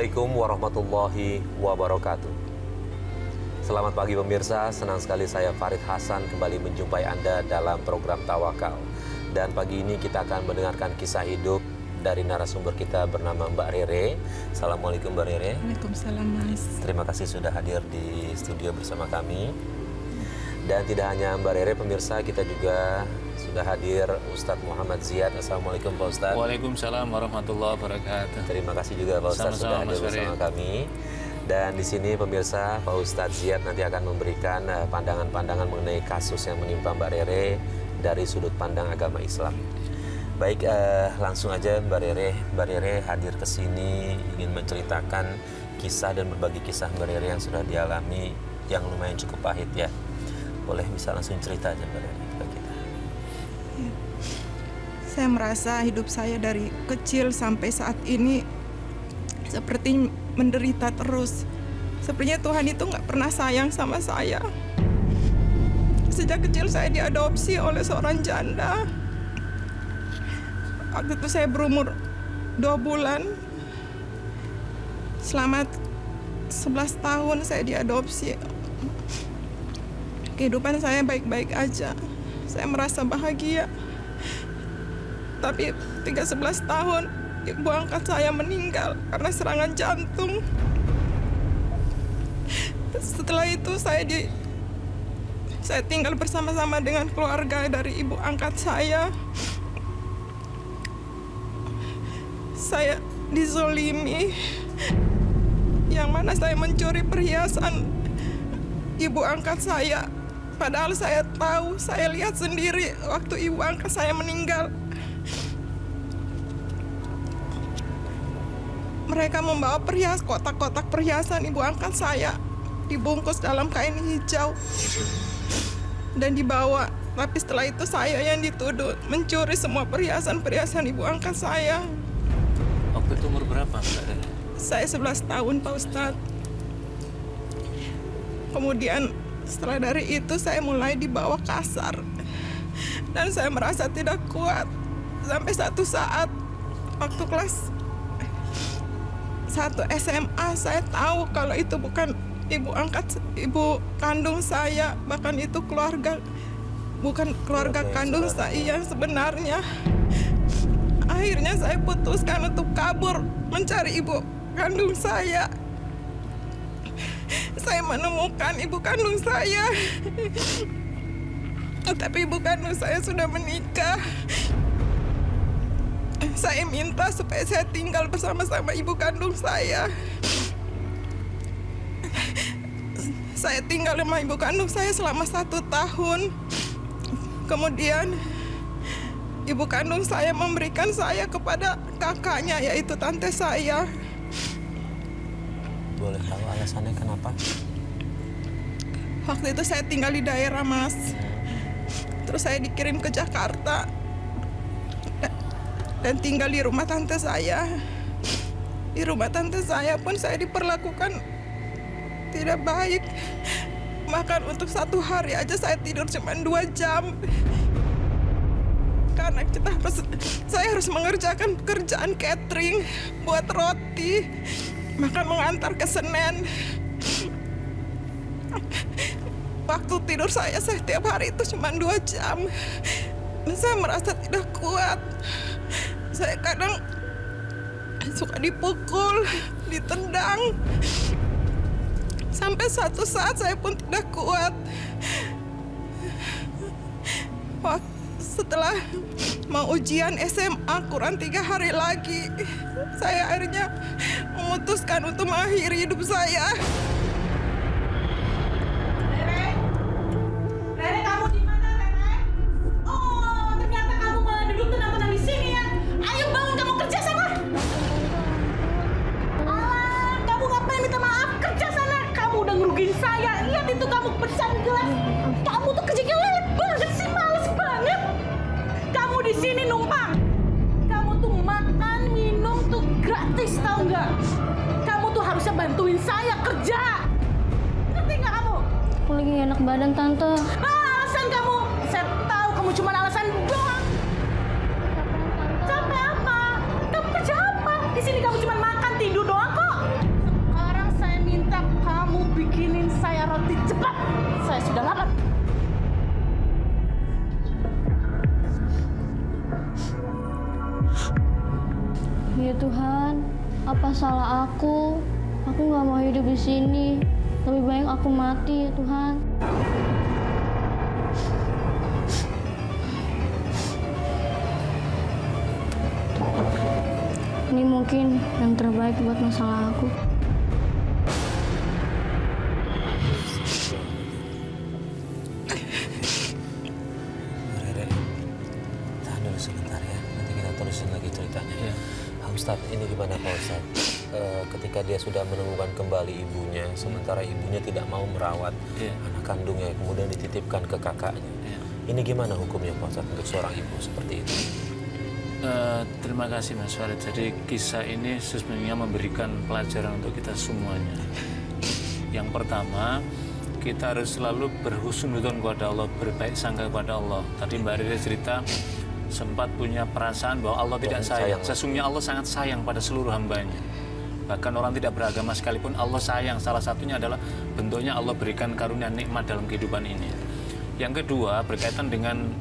Assalamualaikum warahmatullahi wabarakatuh. Selamat pagi pemirsa, senang sekali saya Farid Hasan kembali menjumpai Anda dalam program Tawakal. Dan pagi ini kita akan mendengarkan kisah hidup dari narasumber kita bernama Mbak Rere. Assalamualaikum Mbak Rere. Waalaikumsalam Mas. Terima kasih sudah hadir di studio bersama kami. Dan tidak hanya Mbak Rere pemirsa, kita juga sudah hadir Ustadz Muhammad Ziyad. Assalamualaikum Pak Ustadz. Waalaikumsalam warahmatullahi wabarakatuh. Terima kasih juga Pak Ustadz sudah hadir bersama kami. Dan di sini pemirsa, Pak Ustadz Ziyad nanti akan memberikan pandangan-pandangan mengenai kasus yang menimpa Mbak Rere dari sudut pandang agama Islam. Baik, langsung aja Mbak Rere. Mbak Rere hadir ke sini ingin menceritakan kisah dan berbagi kisah Mbak Rere yang sudah dialami yang lumayan cukup pahit ya. Boleh bisa langsung cerita aja Mbak Rere ke kita. Saya merasa hidup saya dari kecil sampai saat ini seperti menderita terus. Sepertinya Tuhan itu nggak pernah sayang sama saya. Sejak kecil saya diadopsi oleh seorang janda. Waktu itu saya berumur 2 bulan. Selama 11 tahun saya diadopsi. Kehidupan saya baik-baik aja. Saya merasa bahagia. Tapi 11 tahun ibu angkat saya meninggal karena serangan jantung. Setelah itu saya tinggal bersama-sama dengan keluarga dari ibu angkat saya. Saya dizolimi, yang mana saya mencuri perhiasan ibu angkat saya. Padahal saya tahu, saya lihat sendiri waktu ibu angkat saya meninggal. Mereka membawa kotak-kotak perhiasan ibu angkat saya, dibungkus dalam kain hijau dan dibawa. Tapi setelah itu saya yang dituduh mencuri semua perhiasan ibu angkat saya. Waktu itu umur berapa Mbak Rere? Saya 11 tahun Pak Ustadz. Kemudian setelah dari itu saya mulai dibawa kasar. Dan saya merasa tidak kuat. Sampai satu saat waktu kelas 1 SMA saya tahu kalau itu bukan ibu kandung saya, bahkan itu bukan keluarga kandung saya yang sebenarnya. Akhirnya saya putuskan untuk kabur mencari ibu kandung saya. Saya menemukan ibu kandung saya. Tapi ibu kandung saya sudah menikah. Saya minta supaya saya tinggal bersama-sama ibu kandung saya. Saya tinggal sama ibu kandung saya selama 1 tahun. Kemudian ibu kandung saya memberikan saya kepada kakaknya, yaitu tante saya. Boleh tahu alasannya kenapa? Waktu itu saya tinggal di daerah Mas. Terus saya dikirim ke Jakarta dan tinggal di rumah tante saya. Di rumah tante saya pun saya diperlakukan tidak baik. Bahkan untuk 1 hari aja saya tidur cuma 2 jam. Karena saya harus mengerjakan pekerjaan catering, buat roti, bahkan mengantar ke Senen. Waktu tidur saya setiap hari itu cuma 2 jam. Dan saya merasa tidak kuat. Saya kadang suka dipukul, ditendang. Sampai suatu saat saya pun tidak kuat. Setelah mau ujian SMA kurang 3 hari lagi, saya akhirnya memutuskan untuk mengakhiri hidup saya. Rere, kamu di mana, Rere? Oh, ternyata kamu malah duduk tenang-tenang di sini ya. Ayo bangun, kamu kerja sana. Alah, kamu ngapain minta maaf? Kerja sana. Kamu udah ngerugiin saya. Lihat itu kamu pecahin gelas. Kamu tuh kerjanya lelet banget sih, males banget. Kamu di sini numpang. Kamu tuh makan, minum tuh gratis, tahu nggak? Kamu tuh harusnya bantuin saya kerja. Ngerti nggak kamu? Aku lagi gak enak badan, Tante. Alasan kamu. Saya tahu kamu cuma alasan doang. Capek apa? Kamu kerja apa? Di sini kamu cuma makan, tidur doang kok. Tuhan, salah aku. Aku nggak mau hidup di sini. Lebih baik aku mati, ya Tuhan. Ini mungkin yang terbaik buat masalah aku. Rere, tahan dulu sebentar ya. Nanti kita terusin lagi ceritanya. Iya. Ustadz, ini gimana Pak Ustadz? Ketika dia sudah menemukan kembali ibunya, sementara ibunya tidak mau merawat Iya. anak kandungnya, kemudian dititipkan ke kakaknya. Iya. Ini gimana hukumnya Pak Ustadz untuk seorang ibu seperti itu? Terima kasih Mas Farid. Jadi kisah ini sesungguhnya memberikan pelajaran untuk kita semuanya. Yang pertama, kita harus selalu berhusnudzon kepada Allah, berbaik sangka kepada Allah. Tadi Mbak Rere cerita sempat punya perasaan bahwa Allah tidak sayang. Sesungguhnya Allah sangat sayang pada seluruh hambanya. Bahkan orang tidak beragama sekalipun Allah sayang. Salah satunya adalah bentuknya Allah berikan karunia nikmat dalam kehidupan ini. Yang kedua, berkaitan dengan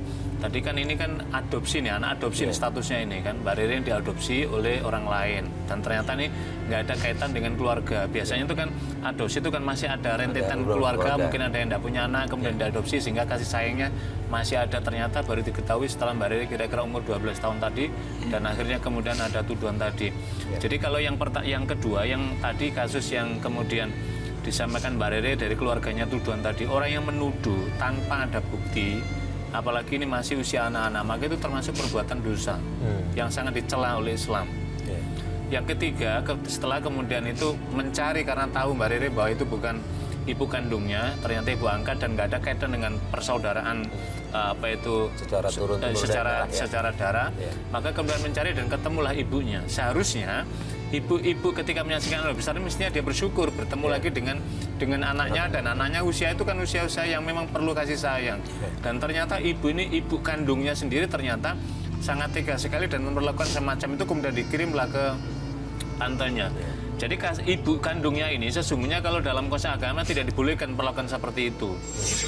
tadi kan ini kan adopsi nih, anak adopsi nih statusnya ini kan. Mbak Rere diadopsi oleh orang lain dan ternyata nih nggak ada kaitan dengan keluarga. Biasanya itu kan adopsi itu kan masih ada rentetan keluarga, mungkin ada yang tidak punya anak kemudian diadopsi sehingga kasih sayangnya masih ada. Ternyata baru diketahui setelah Mbak Rere kira-kira umur 12 tahun tadi dan akhirnya kemudian ada tuduhan tadi. Jadi kalau yang kedua, yang tadi kasus yang kemudian disampaikan Mbak Rere dari keluarganya tuduhan tadi, orang yang menuduh tanpa ada bukti, apalagi ini masih usia anak-anak, maka itu termasuk perbuatan dosa yang sangat dicela oleh Islam. Yang ketiga, setelah kemudian itu mencari karena tahu Mbak Rere bahwa itu bukan ibu kandungnya, ternyata ibu angkat dan nggak ada kaitan dengan persaudaraan secara turun-temurun secara darah, maka kemudian mencari dan ketemulah ibunya. Seharusnya ibu ketika menyaksikan anak besar mestinya dia bersyukur bertemu lagi dengan anaknya, dan anaknya usia itu kan usia yang memang perlu kasih sayang. Dan ternyata ibu ini, ibu kandungnya sendiri ternyata sangat tega sekali dan memperlakukan semacam itu, kemudian dikirimlah ke tantenya. Jadi ibu kandungnya ini sesungguhnya kalau dalam konsep agama tidak dibolehkan perlakuan seperti itu.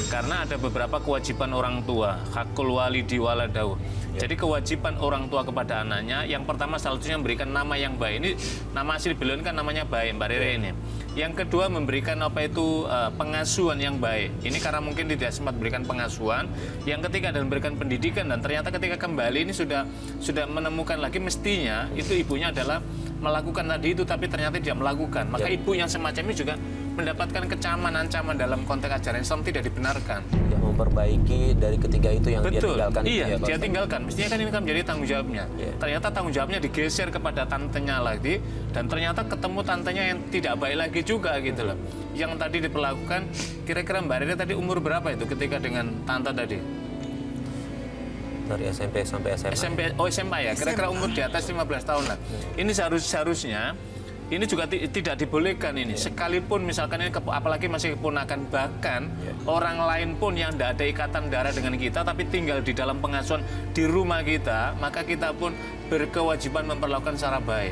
Karena ada beberapa kewajiban orang tua, hakul walidi waladau. Jadi kewajiban orang tua kepada anaknya, yang pertama salah satunya memberikan nama yang baik. Ini nama asli beliau kan namanya baik, Mbak Rere ini. Yang kedua memberikan pengasuhan yang baik. Ini karena mungkin tidak sempat berikan pengasuhan. Yang ketiga adalah memberikan pendidikan, dan ternyata ketika kembali ini sudah menemukan lagi mestinya itu ibunya adalah melakukan tadi itu, tapi ternyata tidak melakukan. Maka ibu yang semacam ini juga mendapatkan kecaman, ancaman dalam konteks ajaran Islam tidak dibenarkan. Ya, memperbaiki dari ketiga itu yang dia tinggalkan. Iya, ya, dia tinggalkan. Mestinya kan ini kan menjadi tanggung jawabnya. Ternyata tanggung jawabnya digeser kepada tantenya lagi, dan ternyata ketemu tantenya yang tidak baik lagi juga gitu loh. Yang tadi diperlakukan, kira-kira Mbak Rere tadi umur berapa itu ketika dengan tante tadi? Dari SMP sampai SMA. SMA ya, kira-kira umur di atas 15 tahun lah. Ini seharusnya ini juga tidak dibolehkan ini. Sekalipun misalkan ini apalagi masih keponakan, bahkan orang lain pun yang tidak ada ikatan darah dengan kita tapi tinggal di dalam pengasuhan di rumah kita, maka kita pun berkewajiban memperlakukan secara baik.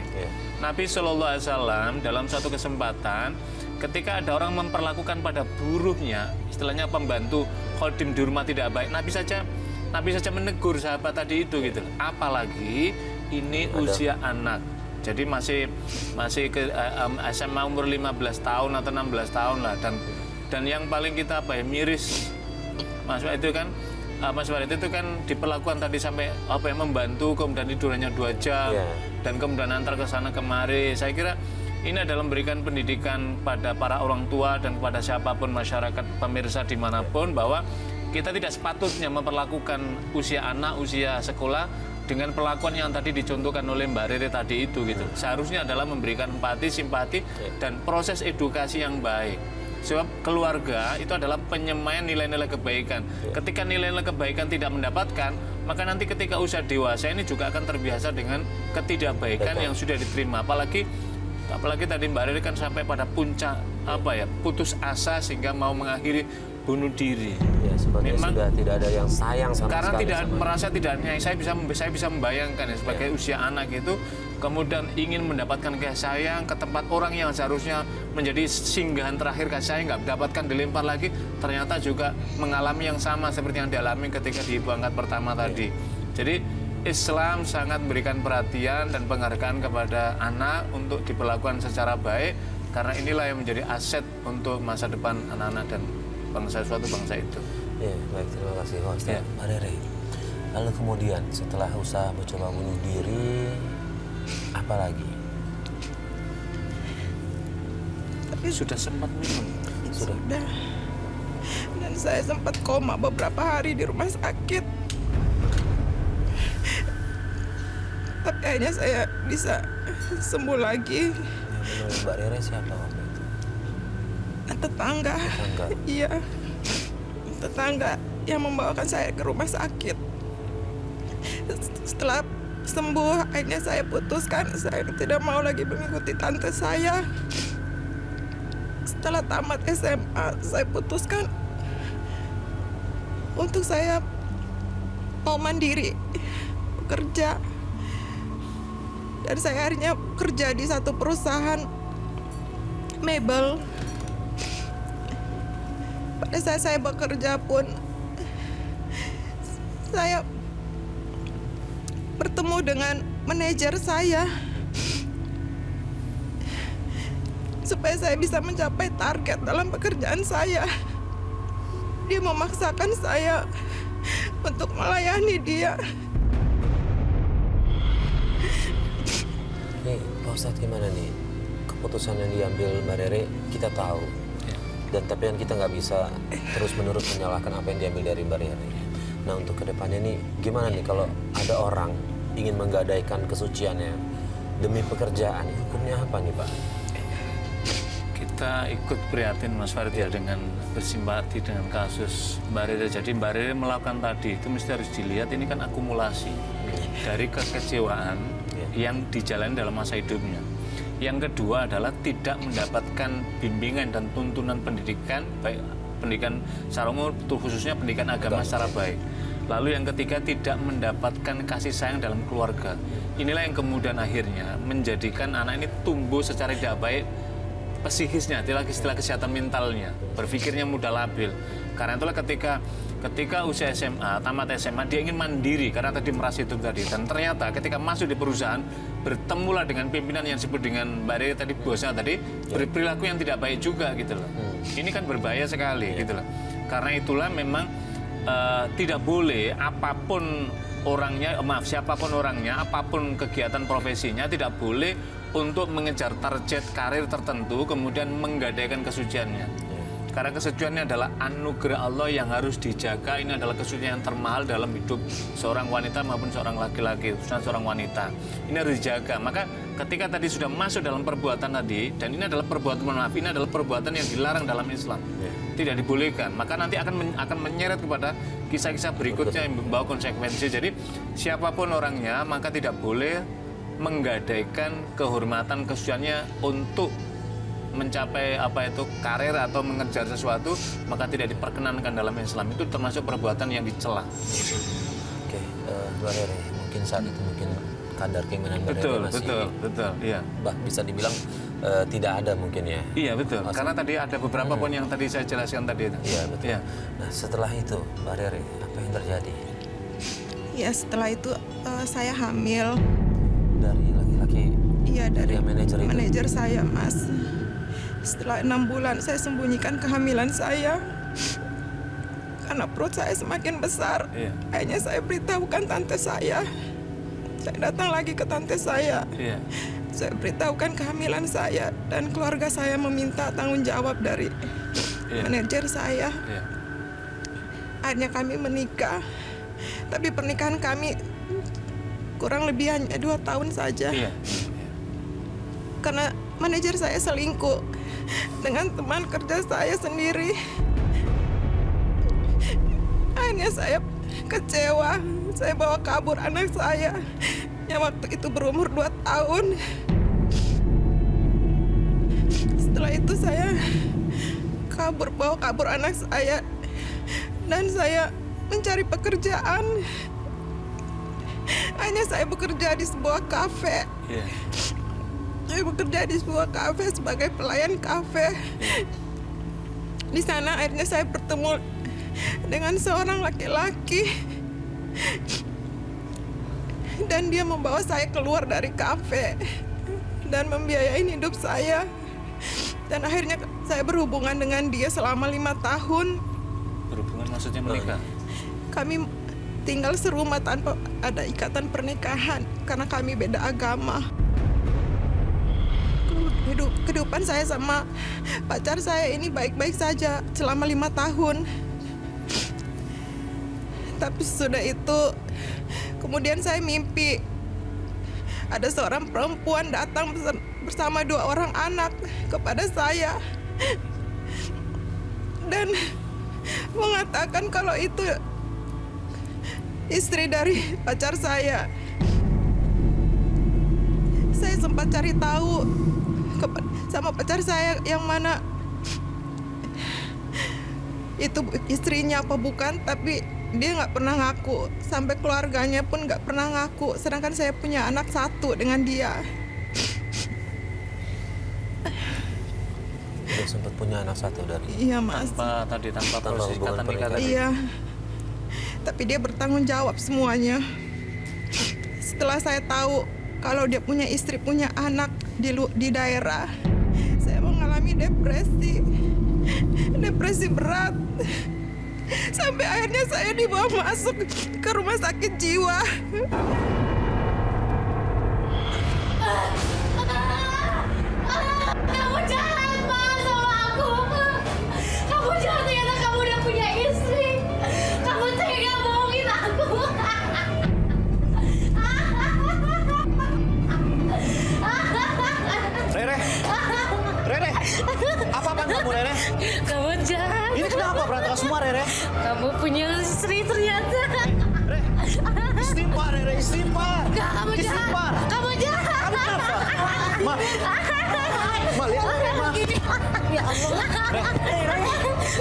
Nabi SAW dalam suatu kesempatan ketika ada orang memperlakukan pada buruhnya, istilahnya pembantu khodim di rumah tidak baik, Nabi saja menegur sahabat tadi itu gitu. Apalagi ini usia anak. Jadi masih ke SMA umur 15 tahun atau 16 tahun lah, dan yang paling kita miris Mas Farid itu kan Mas Farid itu kan diperlakukan tadi sampai membantu kemudian tidurannya 2 jam dan kemudian antar ke sana kemari. Saya kira ini adalah memberikan pendidikan pada para orang tua dan kepada siapapun masyarakat pemirsa dimanapun bahwa kita tidak sepatutnya memperlakukan usia anak, usia sekolah dengan perlakuan yang tadi dicontohkan oleh Mbak Rere tadi itu gitu. Seharusnya adalah memberikan empati, simpati, dan proses edukasi yang baik. Sebab keluarga itu adalah penyemaian nilai-nilai kebaikan. Ketika nilai-nilai kebaikan tidak mendapatkan, maka nanti ketika usia dewasa ini juga akan terbiasa dengan ketidakbaikan yang sudah diterima. Apalagi tadi Mbak Rere kan sampai pada puncak putus asa sehingga mau mengakhiri bunuh diri. Ya, sebenarnya sudah tidak ada yang sayang sama karena sekali. Tidak merasa tidak, saya bisa membayangkan ya, sebagai usia anak itu kemudian ingin mendapatkan kasih sayang ke tempat orang yang seharusnya menjadi singgahan terakhir kasih sayang, nggak mendapatkan, dilempar lagi, ternyata juga mengalami yang sama seperti yang dialami ketika di ibu angkat pertama tadi. Jadi Islam sangat memberikan perhatian dan penghargaan kepada anak untuk diperlakukan secara baik, karena inilah yang menjadi aset untuk masa depan anak-anak dan suatu bangsa itu. Ya, baik, terima kasih Pak Ustadz. Ya. Mbak Rere, lalu kemudian setelah usaha mencoba bunuh diri, apa lagi? Sudah sempat minum. Sudah. Dan saya sempat koma beberapa hari di rumah sakit. Tapi akhirnya saya bisa sembuh lagi. Yang menolong Mbak Rere siapa waktu itu? Tetangga. Tetangga. Iya. Tetangga yang membawakan saya ke rumah sakit. Setelah sembuh, akhirnya saya putuskan saya tidak mau lagi mengikuti tante saya. Setelah tamat SMA, saya putuskan untuk saya mau mandiri, bekerja. Dan saya akhirnya kerja di satu perusahaan mebel. Pada saat saya bekerja pun, saya bertemu dengan manajer saya supaya saya bisa mencapai target dalam pekerjaan saya. Dia memaksakan saya untuk melayani dia. Nih, Pak Ustadz gimana nih? Keputusan yang diambil Mbak Rere kita tahu. Dan tapi kan kita nggak bisa terus-menerus menyalahkan apa yang diambil dari Mbak Rere. Nah, untuk kedepannya nih, gimana nih kalau ada orang ingin menggadaikan kesuciannya demi pekerjaan, hukumnya apa nih Pak? Kita ikut prihatin Mas Farid ya dengan bersimpati dengan kasus Mbak Rere. Jadi Mbak Rere melakukan tadi itu mesti harus dilihat, ini kan akumulasi dari kekecewaan yang dijalani dalam masa hidupnya. Yang kedua adalah tidak mendapatkan bimbingan dan tuntunan pendidikan, baik pendidikan secara umum, khususnya pendidikan agama secara baik. Lalu yang ketiga, tidak mendapatkan kasih sayang dalam keluarga. Inilah yang kemudian akhirnya menjadikan anak ini tumbuh secara tidak baik psikisnya, istilah kesehatan mentalnya, berpikirnya mudah labil. Karena itulah ketika usia SMA, tamat SMA, dia ingin mandiri karena tadi merasa itu tadi. Dan ternyata ketika masuk di perusahaan, bertemulah dengan pimpinan yang disebut dengan Mbak Rere tadi, bosnya tadi, berperilaku yang tidak baik juga gitu loh. Ini kan berbahaya sekali gitu loh. Karena itulah memang tidak boleh apapun orangnya, siapapun orangnya, apapun kegiatan profesinya, tidak boleh untuk mengejar target karir tertentu kemudian menggadaikan kesuciannya. Karena kesuciannya adalah anugerah Allah yang harus dijaga. Ini adalah kesucian yang termahal dalam hidup seorang wanita maupun seorang laki-laki, khususnya seorang wanita. Ini harus dijaga. Maka ketika tadi sudah masuk dalam perbuatan tadi, dan ini adalah perbuatan, maaf, ini adalah perbuatan yang dilarang dalam Islam, tidak dibolehkan. Maka nanti akan menyeret kepada kisah-kisah berikutnya yang membawa konsekuensi. Jadi siapapun orangnya, maka tidak boleh menggadaikan kehormatan kesuciannya untuk mencapai karir atau mengejar sesuatu, maka tidak diperkenankan dalam Islam. Itu termasuk perbuatan yang dicela. Oke, Mbak Rere, mungkin saat itu kadar keinginan Mbak Rere masih betul, iya. Bisa dibilang tidak ada mungkin ya. Iya betul. Karena tadi ada beberapa poin yang tadi saya jelaskan tadi itu. Iya betul. Iya. Nah, setelah itu Mbak Rere, apa yang terjadi? Ya, setelah itu saya hamil. Dari laki-laki? Iya, dari manajer itu? Manajer saya, Mas. Setelah 6 bulan saya sembunyikan kehamilan saya karena perut saya semakin besar. Iya. Akhirnya saya beritahukan tante saya. Saya datang lagi ke tante saya. Iya. Saya beritahukan kehamilan saya dan keluarga saya meminta tanggung jawab dari manajer saya. Iya. Akhirnya kami menikah. Tapi pernikahan kami kurang lebih hanya 2 tahun saja. Iya. Karena manajer saya selingkuh dengan teman kerja saya sendiri. Akhirnya saya kecewa. Saya bawa kabur anak saya yang waktu itu berumur 2 tahun. Setelah itu saya bawa kabur anak saya. Dan saya mencari pekerjaan. Hanya saya bekerja di sebuah kafe. Iya. Saya bekerja di sebuah kafe sebagai pelayan kafe. Di sana akhirnya saya bertemu dengan seorang laki-laki. Dan dia membawa saya keluar dari kafe dan membiayain hidup saya. Dan akhirnya saya berhubungan dengan dia selama 5 tahun. Berhubungan maksudnya menikah? Kami tinggal serumah tanpa ada ikatan pernikahan karena kami beda agama. Kehidupan saya sama pacar saya ini baik-baik saja selama 5 tahun. Tapi sudah itu, kemudian saya mimpi ada seorang perempuan datang bersama 2 orang anak kepada saya dan mengatakan kalau itu istri dari pacar saya. Saya sempat cari tahu sama pacar saya yang mana itu istrinya apa bukan, tapi dia nggak pernah ngaku. Sampai keluarganya pun nggak pernah ngaku. Sedangkan saya punya anak 1 dengan dia. Dia sempat punya anak 1 dari... Iya, Mas. Tanpa proses hubungan ikatan nikah pernikahan. tadi. Iya. Tapi dia bertanggung jawab semuanya. Setelah saya tahu kalau dia punya istri, punya anak di daerah, saya mengalami depresi berat. Sampai akhirnya saya dibawa masuk ke rumah sakit jiwa. Kamu jahat, Mas, sama aku. Kamu jahat, ternyata kamu udah punya istri. Kamu tega bohongin aku. Rere! Rere! Apa-apaan kamu, Rere? Kamu jahat. Ini kenapa berantakan semua, Rere? Kamu punya istri ternyata. Rere! Istighfar, Rere, istighfar! Kamu jahat. Istighfar! Kamu jahat. Kamu kenapa? Ma! Ma, lihat, Rere, Ma! Ya Allah.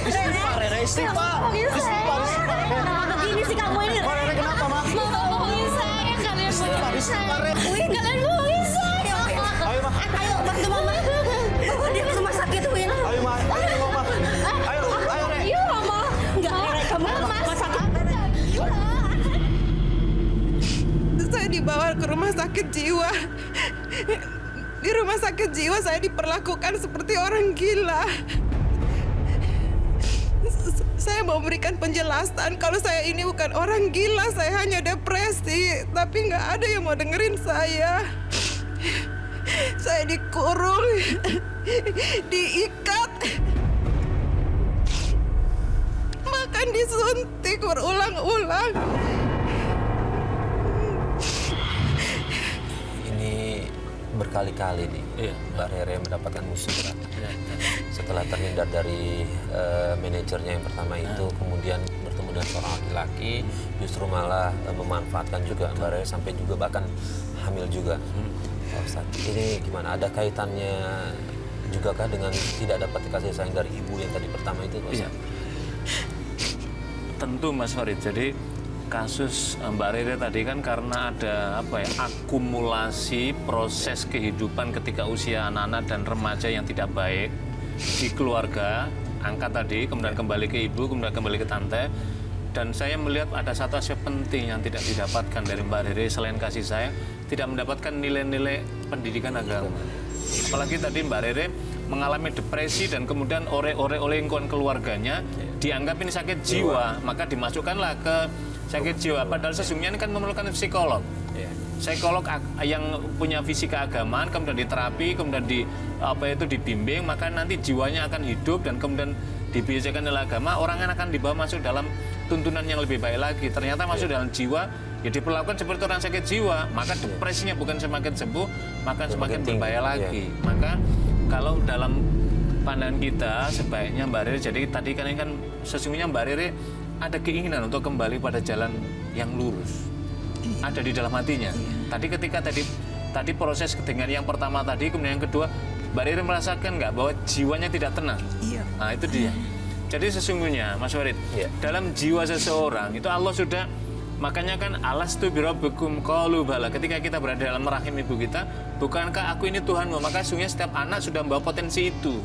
Istighfar, Rere, istighfar! Istighfar, istighfar, Rere! Kenapa begini sih kamu ini? Ma, Rere, kenapa, Ma? Mau bohongin saya, kalian Istighfar, bohongin istighfar, saya. Rere. Wih, kalian bohongin saya. Ayo, Ma! Ayo, bantu mama. Bawa dia ke rumah sakit, Win. Ayo, Ma! Ayo, Ma! Ayo, ayo, Rere! Iya, Mama. Enggak, Rere, kamu ke rumah sakit. Saya dibawa ke rumah sakit jiwa. Di rumah sakit jiwa saya diperlakukan seperti orang gila. Saya mau memberikan penjelasan kalau saya ini bukan orang gila, saya hanya depresi. Tapi nggak ada yang mau dengerin saya. Saya dikurung, diikat, bahkan disuntik berulang-ulang. Ini berkali-kali nih, Iya. Mbak Rere mendapatkan musuh berat. Iya. Setelah terhindar dari manajernya yang pertama itu, kemudian bertemu dengan seorang laki-laki, justru malah memanfaatkan juga Mbak Rere sampai juga bahkan hamil juga. Pak Ustadz, ini gimana? Ada kaitannya juga kah dengan tidak dapat kasih sayang dari ibu yang tadi pertama itu, Pak Iya. Ustadz? Tentu, Mas Farid. Jadi kasus Mbak Rere tadi kan karena ada akumulasi proses kehidupan ketika usia anak-anak dan remaja yang tidak baik di keluarga, angkat tadi, kemudian kembali ke ibu, kemudian kembali ke tante. Dan saya melihat ada satu aspek penting yang tidak didapatkan dari Mbak Rere selain kasih sayang, tidak mendapatkan nilai-nilai pendidikan agama. Apalagi tadi Mbak Rere mengalami depresi dan kemudian oleh lingkungan keluarganya dianggap ini sakit jiwa, maka dimasukkanlah ke sakit jiwa. Padahal sesungguhnya ini kan memerlukan psikolog. Psikolog yang punya visi keagamaan, kemudian diterapi, kemudian dibimbing, maka nanti jiwanya akan hidup dan kemudian dibiasakan oleh agama, orang akan dibawa masuk dalam tuntunan yang lebih baik lagi. Ternyata masuk dalam jiwa, ya diperlakukan seperti orang sakit jiwa, maka depresinya bukan semakin sembuh, maka semakin tinggi. berbahaya lagi. Maka kalau dalam pandangan kita sebaiknya Mbak Rere, jadi tadi kan ini kan sesungguhnya Mbak Rere ada keinginan untuk kembali pada jalan yang lurus. Ada di dalam hatinya. Tadi ketika tadi proses dengan yang pertama tadi, kemudian yang kedua, Mbak Rere merasakan nggak bahwa jiwanya tidak tenang? Iya. Nah itu dia. Jadi sesungguhnya Mas Farid, dalam jiwa seseorang itu Allah sudah, makanya kan alastu birabbikum qalu bala. Ketika kita berada dalam rahim ibu kita, bukankah aku ini Tuhanmu? Maka sesungguhnya setiap anak sudah membawa potensi itu.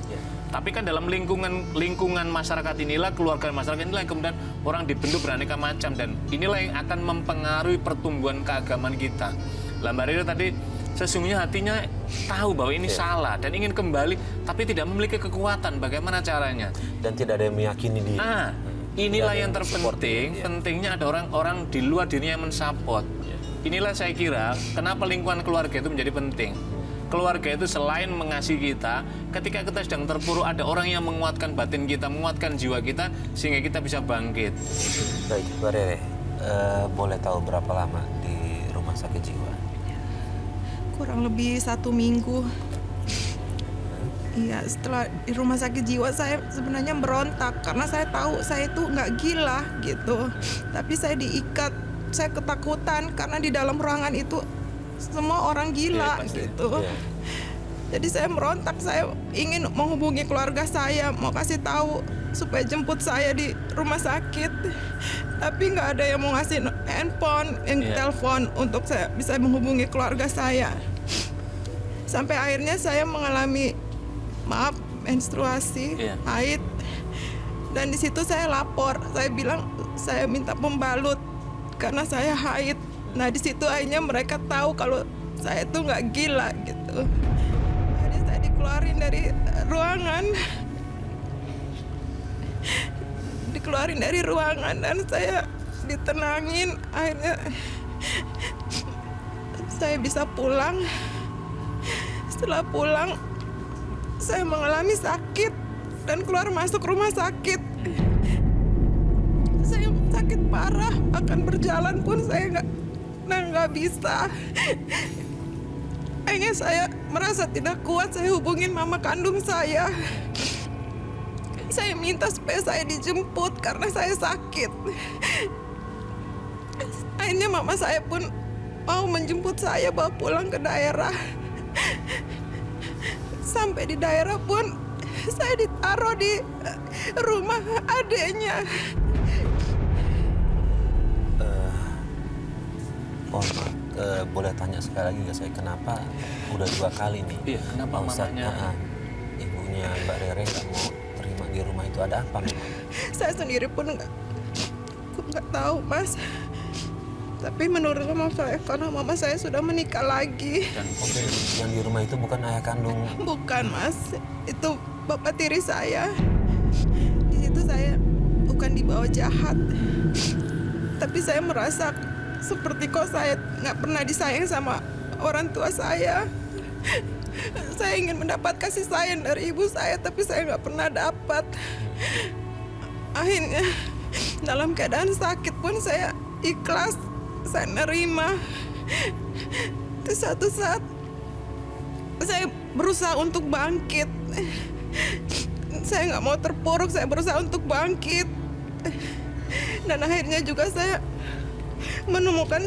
Tapi kan dalam lingkungan masyarakat inilah, keluarga masyarakat inilah yang kemudian orang dibentuk beraneka macam, dan inilah yang akan mempengaruhi pertumbuhan keagamaan kita. Lah Mbak Rere tadi sesungguhnya hatinya tahu bahwa ini salah dan ingin kembali, tapi tidak memiliki kekuatan. Bagaimana caranya? Dan tidak ada yang meyakini dia. Inilah Tidak ada yang support terpenting. dia. Pentingnya ada orang-orang di luar dirinya yang mensupport. Inilah saya kira kenapa lingkungan keluarga itu menjadi penting. Keluarga itu selain mengasihi kita, ketika kita sedang terpuruk, ada orang yang menguatkan batin kita, menguatkan jiwa kita, sehingga kita bisa bangkit. Baik, Mbak Rere, boleh tahu berapa lama di rumah sakit jiwa? Kurang lebih 1 minggu. Iya, setelah di rumah sakit jiwa saya sebenarnya berontak karena saya tahu saya itu nggak gila gitu. Tapi saya diikat, saya ketakutan karena di dalam ruangan itu semua orang gila gitu. Jadi saya merontak, saya ingin menghubungi keluarga saya, mau kasih tahu supaya jemput saya di rumah sakit. Tapi nggak ada yang mau ngasih handphone, yang telepon untuk saya bisa menghubungi keluarga saya. Sampai akhirnya saya mengalami menstruasi, haid. Dan di situ saya lapor, saya bilang saya minta pembalut karena saya haid. Nah di situ akhirnya mereka tahu kalau saya itu nggak gila gitu. Akhirnya saya dikeluarin dari ruangan, dan saya ditenangin. Akhirnya saya bisa pulang. Setelah pulang, saya mengalami sakit dan keluar masuk rumah sakit. Saya sakit parah, akan berjalan pun saya nggak bisa. Akhirnya saya merasa tidak kuat, saya hubungin mama kandung saya. Saya minta supaya saya dijemput karena saya sakit. Akhirnya mama saya pun mau menjemput saya bawa pulang ke daerah. Sampai di daerah pun saya ditaruh di rumah adeknya. Mohon maaf, boleh tanya sekali lagi nggak saya, kenapa udah 2 kali nih? Iya, kenapa Pak Ustadz, mamanya? ibunya Mbak Rere nggak mau terima di rumah itu, ada apa memang? Saya sendiri pun nggak tahu, Mas. Tapi menurut mama saya, karena mama saya sudah menikah lagi. Dan Oke, yang di rumah itu bukan ayah kandung. Bukan, Mas. Itu bapak tiri saya. Di situ saya bukan dibawa jahat. Tapi saya merasa seperti kok saya nggak pernah disayang sama orang tua saya. Saya ingin mendapat kasih sayang dari ibu saya, tapi saya nggak pernah dapat. Akhirnya dalam keadaan sakit pun saya ikhlas, saya nerima. Di satu saat saya berusaha untuk bangkit. Saya nggak mau terpuruk, saya berusaha untuk bangkit. Dan akhirnya juga saya menemukan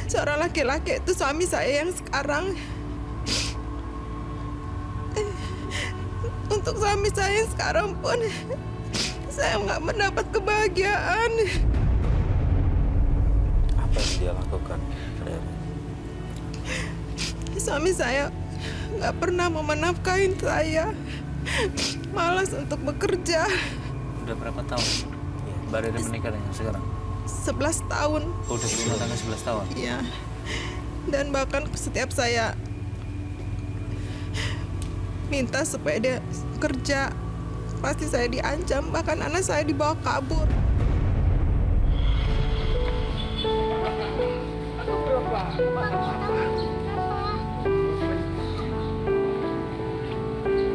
seorang laki-laki, itu suami saya yang sekarang. Untuk suami saya yang sekarang pun saya nggak mendapat kebahagiaan. Apa yang dia lakukan, Rere? Suami saya nggak pernah mau menafkahin saya, malas untuk bekerja. udah berapa tahun Mbak Rere menikah dengan sekarang? 11 tahun. Oh, udah berumah tangga 11 tahun? Iya. Dan bahkan setiap saya minta supaya dia kerja, pasti saya diancam, bahkan anak saya dibawa kabur.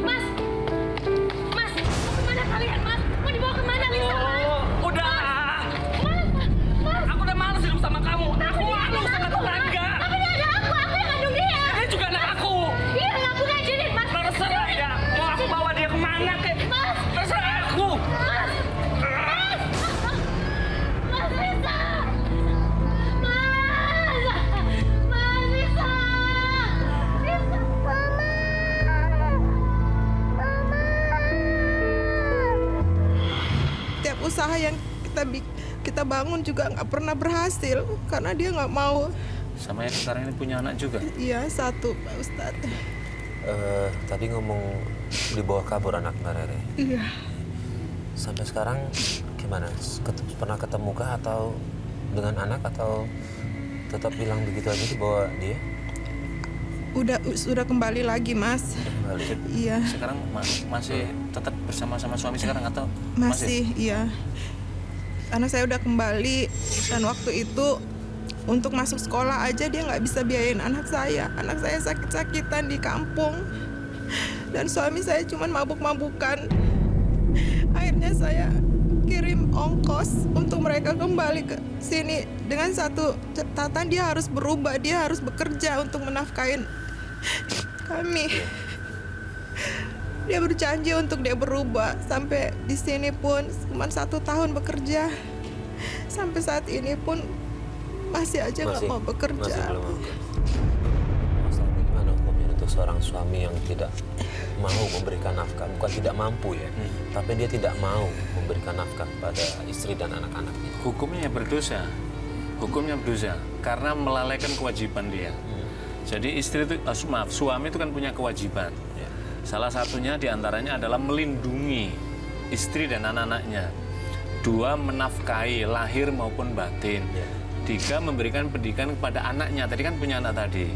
Mas, Mas, mau kemana kalian, Mas? Mau dibawa kemana, Lisa? Udah. Mas, Aku udah males hidup sama kamu. Aku dia malu ada sama aku, Mas. tetangga. Tapi dia ada aku yang kandung dia. Dia juga anak aku. Iya, aku nggak izinin, Mas. Terserah ya. Mau aku bawa dia kemana kek? Mas. Terserah aku. Mas, Lisa. Mas, Lisa. Lisa, Mama. Tiap usaha yang kita bangun juga nggak pernah berhasil karena dia nggak mau. Sama yang sekarang ini punya anak juga? Iya, 1, Pak Ustadz. Tadi ngomong dibawa kabur anak Mbak Rere. Iya. Sampai sekarang gimana? Pernah ketemu kah atau dengan anak atau tetap bilang begitu aja dibawa dia? Sudah kembali lagi, Mas. Kembali. Iya. Sekarang masih tetap bersama-sama suami sekarang atau Masih, iya. Anak saya udah kembali dan waktu itu untuk masuk sekolah aja dia nggak bisa biayain anak saya. Anak saya sakit-sakitan di kampung dan suami saya cuma mabuk-mabukan. Akhirnya saya kirim ongkos untuk mereka kembali ke sini dengan satu catatan, dia harus berubah, dia harus bekerja untuk menafkahin kami. Dia berjanji untuk dia berubah. Sampai di sini pun cuma 1 tahun bekerja. Sampai saat ini pun masih aja nggak mau bekerja. Masih belum mau bekerja. Mas, gimana hukumnya untuk seorang suami yang tidak mau memberikan nafkah? Bukan tidak mampu ya, tapi dia tidak mau memberikan nafkah pada istri dan anak-anaknya. hukumnya berdosa. Hukumnya berdosa karena melalaikan kewajiban dia. Jadi istri itu, suami itu kan punya kewajiban. Salah satunya diantaranya adalah melindungi istri dan anak-anaknya. 2, menafkahi lahir maupun batin. 3, memberikan pendidikan kepada anaknya. Tadi kan punya anak tadi.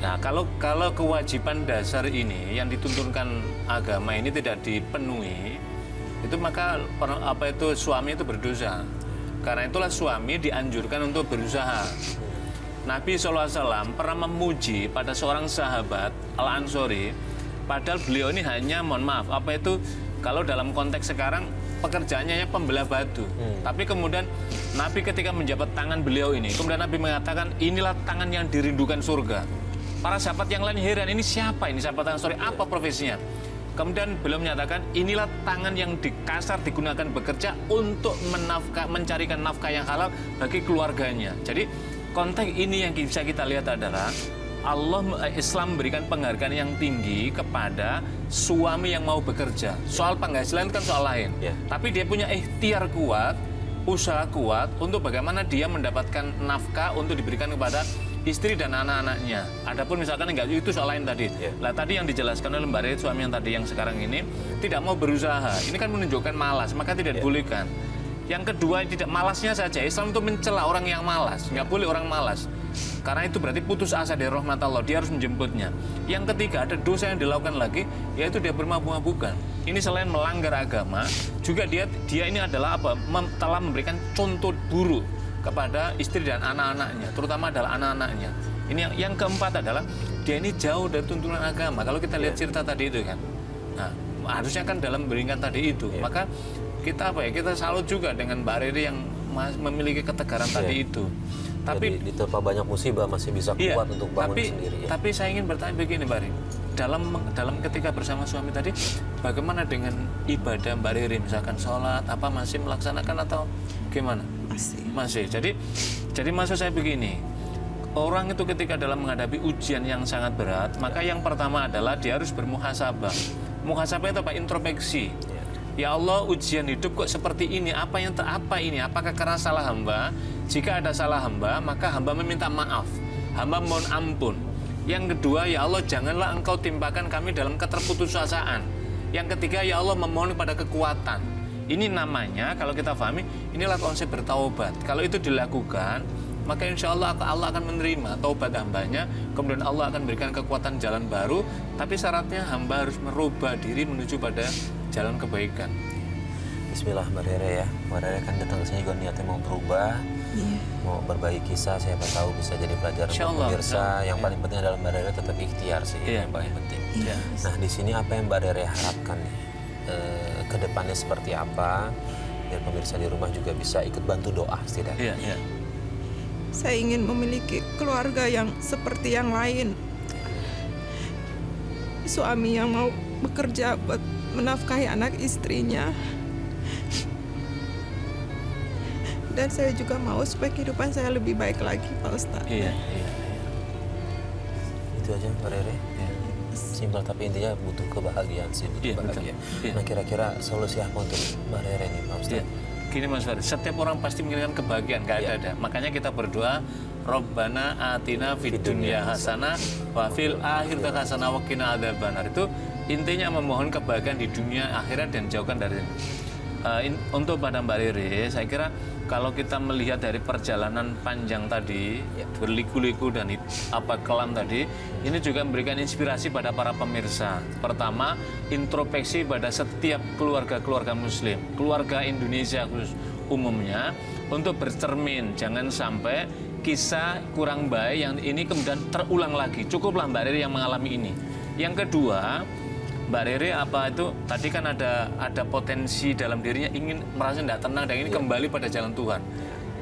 Nah, kalau kewajiban dasar ini yang dituntunkan agama ini tidak dipenuhi, itu maka suami itu berdosa. Karena itulah suami dianjurkan untuk berusaha. Nabi SAW pernah memuji pada seorang sahabat Al-Ansori, padahal beliau ini hanya, mohon maaf, kalau dalam konteks sekarang pekerjaannya ya pembelah batu. Tapi kemudian Nabi ketika menjabat tangan beliau ini, kemudian Nabi mengatakan, inilah tangan yang dirindukan surga. Para sahabat yang lain heran, ini siapa ini sahabat Ansori, apa profesinya? Kemudian beliau menyatakan, inilah tangan yang digunakan bekerja untuk mencarikan nafkah yang halal bagi keluarganya. Jadi konteks ini yang bisa kita lihat adalah Islam memberikan penghargaan yang tinggi kepada suami yang mau bekerja. Soal penghasilan kan soal lain. Tapi dia punya ikhtiar kuat, usaha kuat untuk bagaimana dia mendapatkan nafkah untuk diberikan kepada istri dan anak-anaknya. Adapun misalkan enggak, itu soal lain tadi. Lah tadi yang dijelaskan oleh Mbak Rere, suami yang tadi yang sekarang ini tidak mau berusaha. Ini kan menunjukkan malas, maka tidak dibolehkan. Yang kedua, tidak malasnya saja. Islam itu mencela orang yang malas. Nggak boleh orang malas. Karena itu berarti putus asa dari rahmat Allah. Dia harus menjemputnya. Yang ketiga, ada dosa yang dilakukan lagi, yaitu dia bermabuk-mabukan. Ini selain melanggar agama, juga dia ini adalah telah memberikan contoh buruk kepada istri dan anak-anaknya, terutama adalah anak-anaknya. Ini yang keempat adalah dia ini jauh dari tuntunan agama. Kalau kita lihat cerita tadi itu kan, nah harusnya kan dalam berikan tadi itu, maka kita kita salut juga dengan Mbak Rere yang memiliki ketegaran tadi itu. Tapi diterpa banyak musibah masih bisa kuat untuk bangun sendiri. Tapi saya ingin bertanya begini, Mbak Rere, dalam ketika bersama suami tadi, bagaimana dengan ibadah Mbak Rere, misalkan sholat apa masih melaksanakan atau gimana? Masih. Jadi maksud saya begini, orang itu ketika dalam menghadapi ujian yang sangat berat, maka yang pertama adalah dia harus bermuhasabah. Muhasabah itu apa? Introspeksi. Ya Allah, ujian hidup kok seperti ini? Apa ini? Apakah karena salah hamba? Jika ada salah hamba, maka hamba meminta maaf. Hamba mohon ampun. Yang kedua, ya Allah, janganlah Engkau timpakan kami dalam keterputusasaan. Yang ketiga, ya Allah, memohon kepada kekuatan. Ini namanya, kalau kita pahami, inilah konsep bertaubat. Kalau itu dilakukan, maka insya Allah akan menerima taubat hambanya. Kemudian Allah akan berikan kekuatan jalan baru. Tapi syaratnya hamba harus merubah diri menuju pada jalan kebaikan. Bismillah Mbak Rere ya. Mbak Rere kan datang ke sini juga niatnya mau berubah, mau berbagi kisah. Siapa tahu bisa jadi pelajaran untuk pemirsa. Yang paling penting adalah Mbak Rere tetap ikhtiar sih, yang paling penting. Nah di sini apa yang Mbak Rere harapkan nih? Kedepannya seperti apa? Biar pemirsa di rumah juga bisa ikut bantu doa setidaknya. Saya ingin memiliki keluarga yang seperti yang lain. Suami yang mau bekerja buat menafkahi anak istrinya. Dan saya juga mau supaya kehidupan saya lebih baik lagi, Pak Ustadz. Itu aja Mbak Rere. Simpel tapi intinya butuh kebahagiaan sih, butuh bahagia. Nah kira-kira solusi apa untuk Mbak Rere nih Pak Ustadz? gini Mas Farid, setiap orang pasti menginginkan kebahagiaan, nggak ada. Makanya kita berdoa, Rabbana atina fid dunya hasanah wa fil akhirati hasanah wa qina adzabannar. Itu intinya memohon kebahagiaan di dunia akhirat dan jauhkan dari untuk pada Mbak Rere, saya kira kalau kita melihat dari perjalanan panjang tadi, berliku-liku dan kelam tadi, ini juga memberikan inspirasi pada para pemirsa. Pertama, introspeksi pada setiap keluarga-keluarga Muslim, keluarga Indonesia khusus umumnya, untuk bercermin, jangan sampai kisah kurang baik yang ini kemudian terulang lagi. Cukuplah Mbak Rere yang mengalami ini. Yang kedua, Mbak Rere tadi kan ada potensi dalam dirinya ingin merasa tidak tenang dan ini kembali pada jalan Tuhan.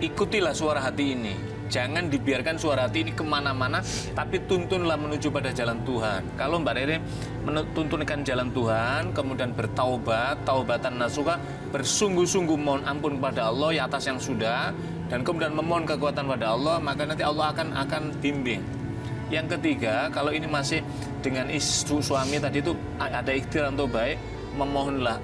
Ikutilah suara hati ini. Jangan dibiarkan suara hati ini kemana-mana, tapi tuntunlah menuju pada jalan Tuhan. Kalau Mbak Rere menuntunkan jalan Tuhan, kemudian bertaubat, taubatan nasuha, bersungguh-sungguh mohon ampun kepada Allah ya atas yang sudah, dan kemudian memohon kekuatan pada Allah, maka nanti Allah akan bimbing. Yang ketiga, kalau ini masih dengan istri suami tadi itu ada ikhtiar untuk baik, memohonlah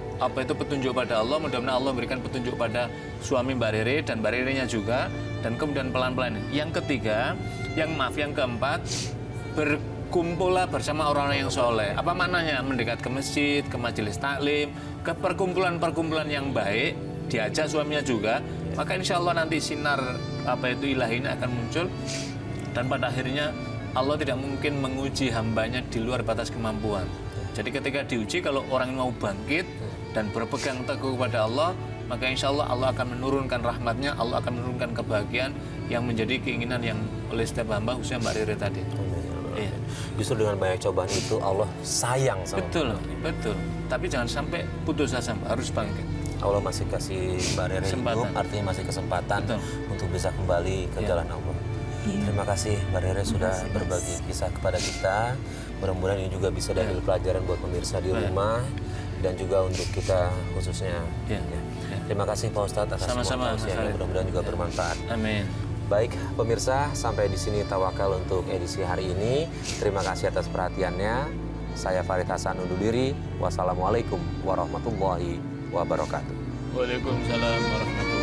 petunjuk pada Allah. Mudah-mudahan Allah berikan petunjuk pada suami Mbak Rere dan Mbak Rere-nya juga, dan kemudian pelan-pelan. Yang ketiga, yang keempat, berkumpullah bersama orang-orang yang soleh. Apa maknanya? Mendekat ke masjid, ke majelis taklim, ke perkumpulan-perkumpulan yang baik, diajak suaminya juga. Maka insya Allah nanti sinar ilahi ini akan muncul, dan pada akhirnya Allah tidak mungkin menguji hambanya di luar batas kemampuan. Jadi ketika diuji, kalau orang mau bangkit dan berpegang teguh kepada Allah, maka insya Allah Allah akan menurunkan rahmatnya, Allah akan menurunkan kebahagiaan yang menjadi keinginan yang oleh setiap hamba, khususnya Mbak Rere tadi. Iya. Justru dengan banyak cobaan itu Allah sayang sama Betul. Tapi jangan sampai putus asa, harus bangkit. Allah masih kasih Mbak Rere hidup, artinya masih kesempatan untuk bisa kembali ke jalan Allah. Terima kasih Mbak Rere sudah berbagi kisah kepada kita. Mudah-mudahan ini juga bisa diambil pelajaran buat pemirsa di rumah dan juga untuk kita khususnya. Terima kasih Pak Ustadz atas semua tausiahnya, mudah-mudahan juga bermanfaat. Amin. Baik pemirsa, sampai di sini tawakal untuk edisi hari ini. Terima kasih atas perhatiannya. Saya Farid Hasan undur diri. Wassalamualaikum warahmatullahi wabarakatuh. Waalaikumsalam warahmatullahi wabarakatuh.